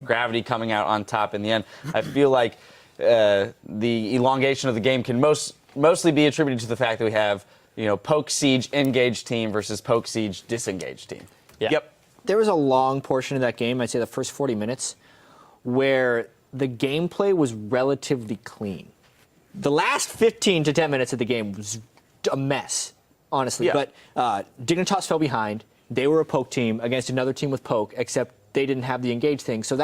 Gravity coming out on top in the end. I feel like the elongation of the game can mostly be attributed to the fact that we have, Poke Siege engaged team versus Poke Siege disengaged team. Yeah. Yep. There was a long portion of that game, I'd say the first 40 minutes, where the gameplay was relatively clean. The last 15 to 10 minutes of the game was a mess, honestly. Yeah. But Dignitas fell behind. They were a poke team against another team with poke, except they didn't have the engage thing. So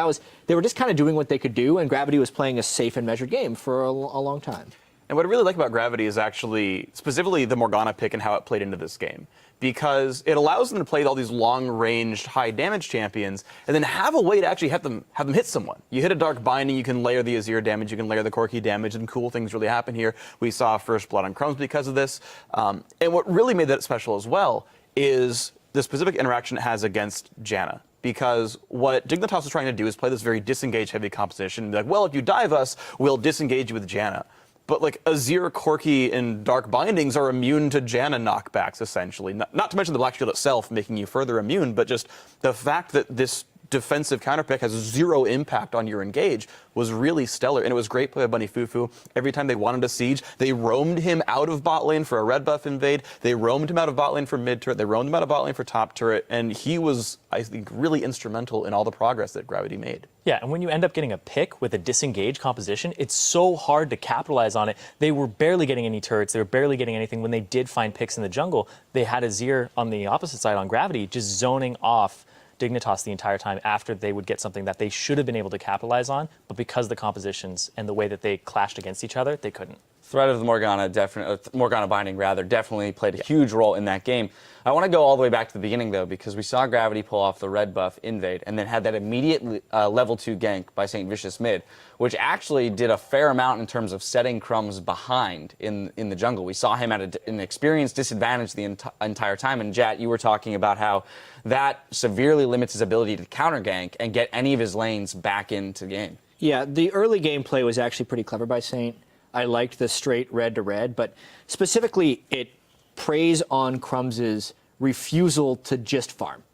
they were just kind of doing what they could do, and Gravity was playing a safe and measured game for a long time. And what I really like about Gravity is actually specifically the Morgana pick and how it played into this game. Because it allows them to play all these long-ranged, high-damage champions, and then have a way to actually have them hit someone. You hit a Dark Binding, you can layer the Azir damage, you can layer the Corki damage, and cool things really happen here. We saw First Blood on Crumbs because of this. And what really made that special as well is the specific interaction it has against Janna. Because what Dignitas is trying to do is play this very disengage-heavy composition. Like, well, if you dive us, we'll disengage you with Janna. But like Azir, Corki, and Dark Bindings are immune to Janna knockbacks, essentially. Not to mention the Black Shield itself making you further immune, but just the fact that this defensive counterpick has zero impact on your engage was really stellar. And it was great play by Bunny Fufu. Every time they wanted a siege, they roamed him out of bot lane for a red buff invade. They roamed him out of bot lane for mid turret. They roamed him out of bot lane for top turret. And he was, I think, really instrumental in all the progress that Gravity made. Yeah, and when you end up getting a pick with a disengaged composition, it's so hard to capitalize on it. They were barely getting any turrets. They were barely getting anything. When they did find picks in the jungle, they had Azir on the opposite side on Gravity just zoning off Dignitas the entire time after they would get something that they should have been able to capitalize on, but because of the compositions and the way that they clashed against each other, they couldn't. Threat of the Morgana Binding definitely played a huge role in that game. I want to go all the way back to the beginning though, because we saw Gravity pull off the red buff invade and then had that immediate level 2 gank by St. Vicious mid, which actually did a fair amount in terms of setting Crumbs behind in the jungle. We saw him at an experience disadvantage the entire time, and Jat, you were talking about how that severely limits his ability to counter gank and get any of his lanes back into the game. Yeah, the early gameplay was actually pretty clever by Saint. I liked the straight red to red, but specifically it preys on Crumbs' refusal to just farm.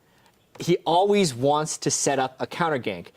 He always wants to set up a counter gank,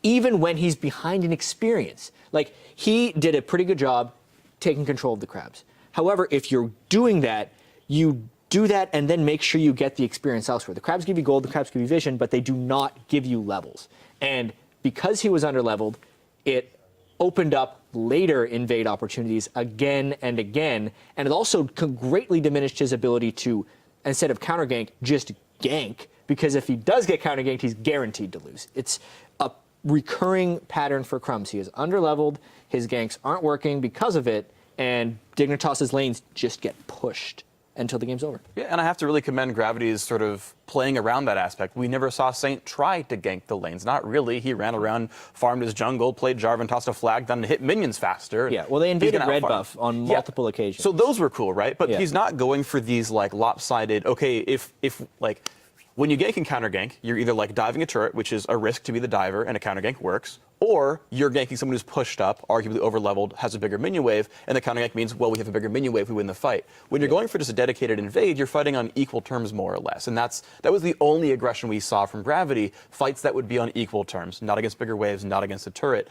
even when he's behind in experience. Like, he did a pretty good job taking control of the crabs. However, if you're doing that, you do that and then make sure you get the experience elsewhere. The crabs give you gold, the crabs give you vision, but they do not give you levels. And because he was under-leveled, it opened up later invade opportunities again and again, and it also greatly diminished his ability to, instead of counter gank, just gank, because if he does get counter ganked, he's guaranteed to lose. It's a recurring pattern for Crumbs. He is under-leveled, his ganks aren't working because of it, and Dignitas' lanes just get pushed until the game's over. Yeah, and I have to really commend Gravity's sort of playing around that aspect. We never saw Saint try to gank the lanes. Not really. He ran around, farmed his jungle, played Jarvan, tossed a flag, then hit minions faster. Yeah, well, they invaded red buff on multiple occasions. So those were cool, right? But he's not going for these like lopsided, okay, if like when you gank and counter gank, you're either like diving a turret, which is a risk to be the diver, and a counter gank works, or you're ganking someone who's pushed up, arguably over-leveled, has a bigger minion wave, and the counter gank means, well, we have a bigger minion wave, we win the fight. When you're going for just a dedicated invade, you're fighting on equal terms, more or less. And that was the only aggression we saw from Gravity, fights that would be on equal terms, not against bigger waves, not against a turret.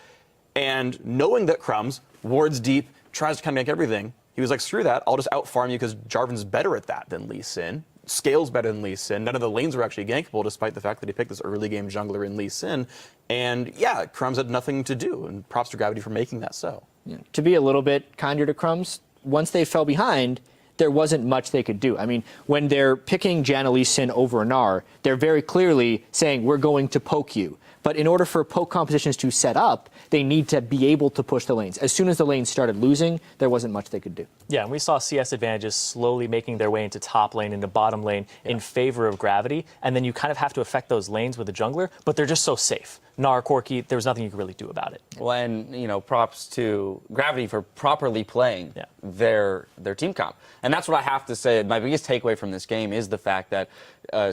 And knowing that Crumbs, wards deep, tries to counter gank everything, he was like, screw that, I'll just out-farm you because Jarvan's better at that than Lee Sin. Scales better than Lee Sin. None of the lanes were actually gankable, despite the fact that he picked this early game jungler in Lee Sin. And yeah, Crumbs had nothing to do, and props to Gravity for making that so. Yeah. To be a little bit kinder to Crumbs, once they fell behind, there wasn't much they could do. I mean, when they're picking Janna Lee Sin over Gnar, they're very clearly saying, we're going to poke you. But in order for poke compositions to set up, they need to be able to push the lanes. As soon as the lanes started losing, there wasn't much they could do. Yeah, and we saw CS advantages slowly making their way into top lane, into bottom lane in favor of Gravity. And then you kind of have to affect those lanes with the jungler, but they're just so safe. Gnar, Corki, there was nothing you could really do about it. Well, and, props to Gravity for properly playing their team comp. And that's what I have to say. My biggest takeaway from this game is the fact that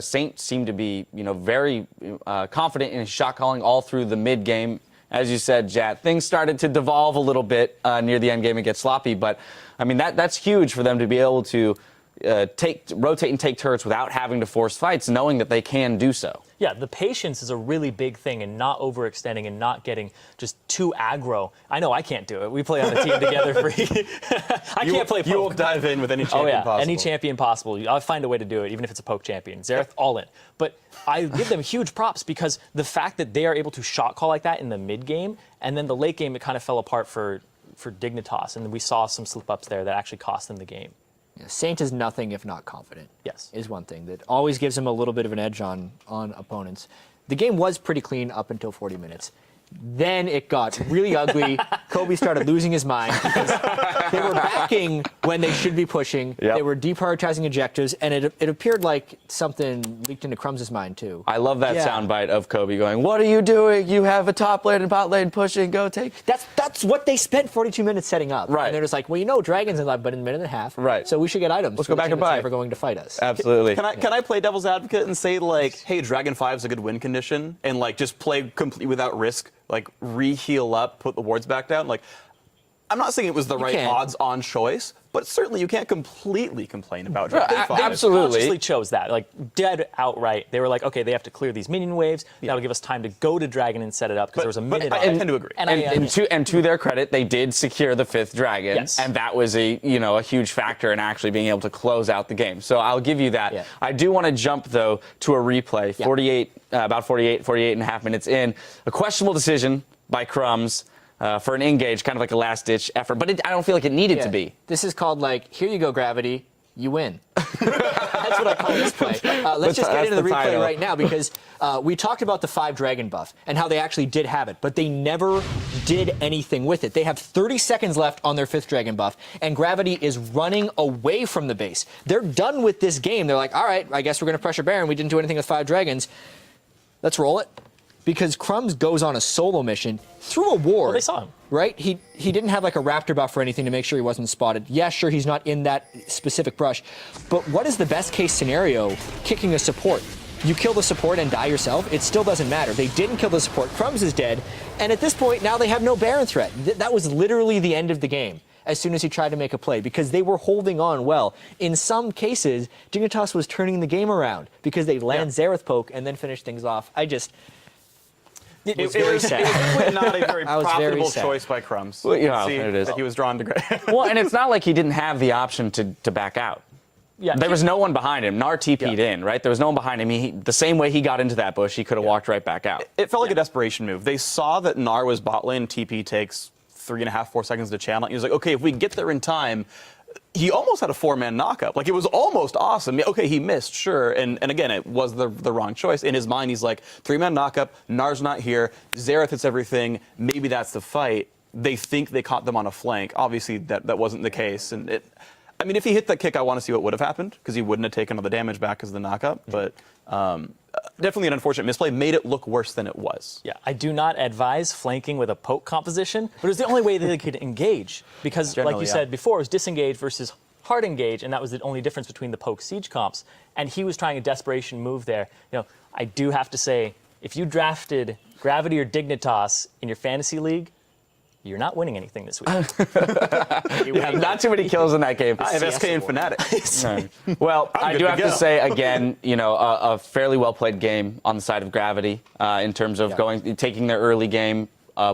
Saint seemed to be, very confident in his shot calling all through the mid game. As you said, Jat, things started to devolve a little bit near the end game and get sloppy. But, I mean, that's huge for them to be able to rotate and take turrets without having to force fights, knowing that they can do so. Yeah, the patience is a really big thing, and not overextending and not getting just too aggro. I know I can't do it. We play on a team together for I can't play poke. You will dive in with any champion possible. Any champion possible. I'll find a way to do it, even if it's a poke champion. Xerath, all in. But I give them huge props because the fact that they are able to shot call like that in the mid game, and then the late game, it kind of fell apart for Dignitas, and we saw some slip-ups there that actually cost them the game. Yeah, Saint is nothing if not confident. Yes. Is one thing that always gives him a little bit of an edge on opponents. The game was pretty clean up until 40 minutes. Then it got really ugly. Kobe started losing his mind because they were backing when they should be pushing. Yep. They were deprioritizing objectives, and it appeared like something leaked into Crumbs' mind too. I love that Yeah. soundbite of Kobe going, "What are you doing? You have a top lane and bot lane pushing. Go take." That's what they spent 42 minutes setting up. Right. And they're just like, well, you know, Dragon's in live, but in a minute and a half. Right. So we should get items. Let's go back and buy. Never going to fight us. Absolutely. Can I play devil's advocate and say, like, hey, Dragon 5 is a good win condition, and, like, just play completely without risk, like, re-heal up, put the wards back down? Like, I'm not saying it was the right can't. odds-on choice, but certainly you can't completely complain about Dragon 5. absolutely. Consciously chose that, like dead outright. They were like, okay, they have to clear these minion waves. That'll give us time to go to Dragon and set it up because there was a minute. I tend to agree. And to their credit, they did secure the 5th dragon, Yes. and that was a huge factor in actually being able to close out the game. So I'll give you that. Yeah. I do want to jump though to a replay. 48 and a half minutes in, a questionable decision by Crumbs. For an engage, kind of like a last-ditch effort, but I don't feel like it needed to be. This is called like, here you go, Gravity, you win. That's what I call this play. Let's just get into the replay title. right now because we talked about the 5 dragon buff and how they actually did have it, but they never did anything with it. They have 30 seconds left on their 5th dragon buff, and Gravity is running away from the base. They're done with this game. They're like, all right, I guess we're going to pressure Baron. We didn't do anything with 5 dragons. Let's roll it. Because Crumbs goes on a solo mission through a ward. Well, they saw him. Right? He didn't have like a raptor buff or anything to make sure he wasn't spotted. Yeah, sure, he's not in that specific brush. But what is the best case scenario kicking a support? You kill the support and die yourself? It still doesn't matter. They didn't kill the support. Crumbs is dead. And at this point, now they have no Baron threat. That was literally the end of the game as soon as he tried to make a play because they were holding on well. In some cases, Dignitas was turning the game around because they land Xerath poke and then finish things off. It was very sad. It was not a very I was very profitable sad. choice by Crumbs. Well, yeah, See it is. that he was drawn to Dragon. Well, and it's not like he didn't have the option to back out. Yeah, There was no one behind him. Nar TP'd in, right? There was no one behind him. The same way he got into that bush, he could have walked right back out. It felt like a desperation move. They saw that Nar was bot lane. TP takes 3.5, 4 seconds to channel. He was like, okay, if we get there in time. He almost had a 4-man knockup. Like, it was almost awesome. Okay, he missed, sure. And again, it was the wrong choice. In his mind, he's like, 3-man knockup, Nar's not here, Xerath hits everything, maybe that's the fight. They think they caught them on a flank. Obviously, that wasn't the case. And if he hit that kick, I want to see what would have happened, because he wouldn't have taken all the damage back as the knockup. But definitely an unfortunate misplay. Made it look worse than it was. Yeah, I do not advise flanking with a poke composition, but it was the only way that they could engage. Because, like Generally, you said before, it was disengage versus hard engage, and that was the only difference between the poke siege comps. And he was trying a desperation move there. I do have to say, if you drafted Gravity or Dignitas in your fantasy league, you're not winning anything this week. Not too many kills in that game. I have SK and Fnatic. Well, I good do to have go. to say again, a fairly well played game on the side of Gravity in terms of taking their early game,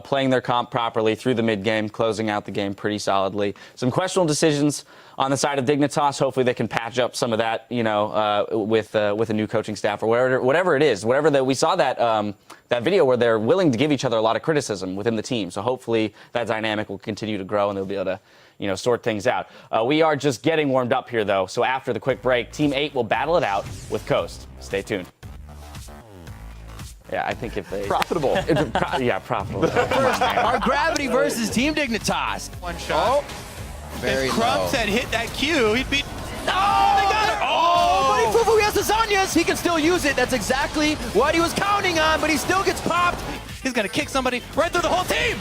playing their comp properly through the mid game, closing out the game pretty solidly. Some questionable decisions on the side of Dignitas. Hopefully they can patch up some of that, with a new coaching staff or whatever it is. We saw that video where they're willing to give each other a lot of criticism within the team. So hopefully that dynamic will continue to grow and they'll be able to sort things out. We are just getting warmed up here, though. So after the quick break, Team 8 will battle it out with Coast. Stay tuned. Yeah, I think if they... Profitable. Profitable. Our Gravity versus Team Dignitas. One shot. Very If low. Crumbs had hit that Q, he'd be... Oh, they got it! Oh, Buddy Fufu, he has lasagnas. He can still use it. That's exactly what he was counting on, but he still gets popped. He's gonna kick somebody right through the whole team!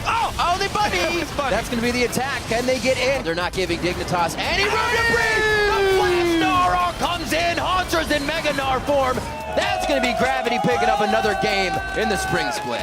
Oh, They buddy. It's funny. That's going to be the attack. Can they get in? They're not giving Dignitas any room to breathe. The Blast Gnar comes in. Haunter's in Mega Gnar form. That's going to be Gravity picking up another game in the spring split.